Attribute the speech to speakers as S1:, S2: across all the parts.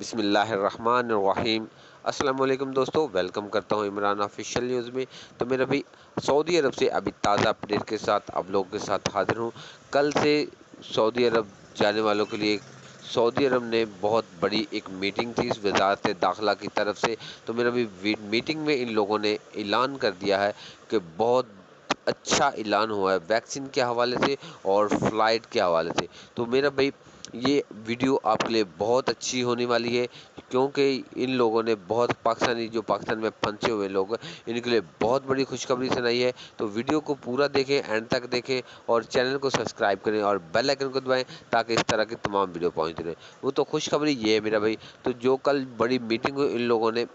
S1: बिस्मिल्लाहिर्रहमानिर्रहीम। अस्सलाम वालेकुम दोस्तों, वेलकम करता हूँ इमरान ऑफिशियल न्यूज़ में। तो मेरा भाई सऊदी अरब से अभी ताज़ा अपडेट के साथ आप लोगों के साथ हाजिर हूँ। कल से सऊदी अरब जाने वालों के लिए सऊदी अरब ने बहुत बड़ी एक मीटिंग थी इस वज़ारत दाखिला की तरफ से। तो मेरा भी मीटिंग में इन लोगों ने ऐलान कर दिया है कि बहुत अच्छा ऐलान हुआ है वैक्सीन के हवाले से और फ्लाइट के हवाले से। तो मेरा भाई ये वीडियो आपके लिए बहुत अच्छी होने वाली है, क्योंकि इन लोगों ने बहुत पाकिस्तान में फंसे हुए लोग हैं, इनके लिए बहुत बड़ी खुशखबरी सुनाई है। तो वीडियो को पूरा देखें, एंड तक देखें और चैनल को सब्सक्राइब करें और बेल आइकन को दबाएं ताकि इस तरह की तमाम वीडियो पहुंचती रहे। वो तो खुशखबरी ये है मेरा भाई। तो जो कल बड़ी मीटिंग हुई, इन लोगों ने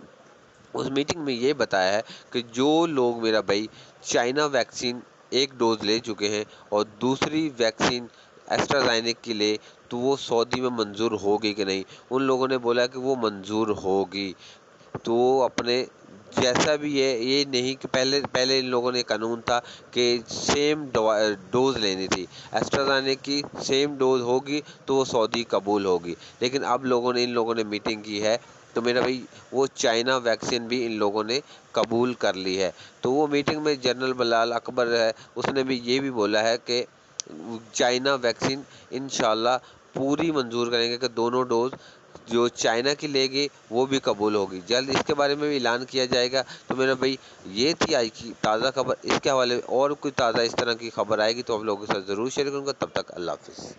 S1: उस मीटिंग में ये बताया है कि जो लोग मेरा भाई चाइना वैक्सीन एक डोज ले चुके हैं और दूसरी वैक्सीन एस्ट्राज़ेनेका के लिए, तो वो सऊदी में मंजूर होगी कि नहीं। उन लोगों ने बोला कि वो मंजूर होगी। तो वो अपने जैसा भी है, ये नहीं कि पहले पहले इन लोगों ने कानून था कि सेम डोज लेनी थी, एस्ट्राज़ेनेका की सेम डोज होगी तो वो सऊदी कबूल होगी। लेकिन अब इन लोगों ने मीटिंग की है, तो मेरा भाई वो चाइना वैक्सीन भी इन लोगों ने कबूल कर ली है। तो वो मीटिंग में जनरल बिलाल अकबर है, उसने भी ये भी बोला है कि चाइना वैक्सीन इंशाल्लाह पूरी मंजूर करेंगे कि दोनों डोज जो चाइना की लेगी वो भी कबूल होगी। जल्द इसके बारे में भी ऐलान किया जाएगा। तो मेरा भाई ये थी आज की ताज़ा खबर। इसके हवाले और कोई ताज़ा इस तरह की खबर आएगी तो आप लोगों के साथ ज़रूर शेयर करूँगा। तब तक अल्लाह हाफ़िज़।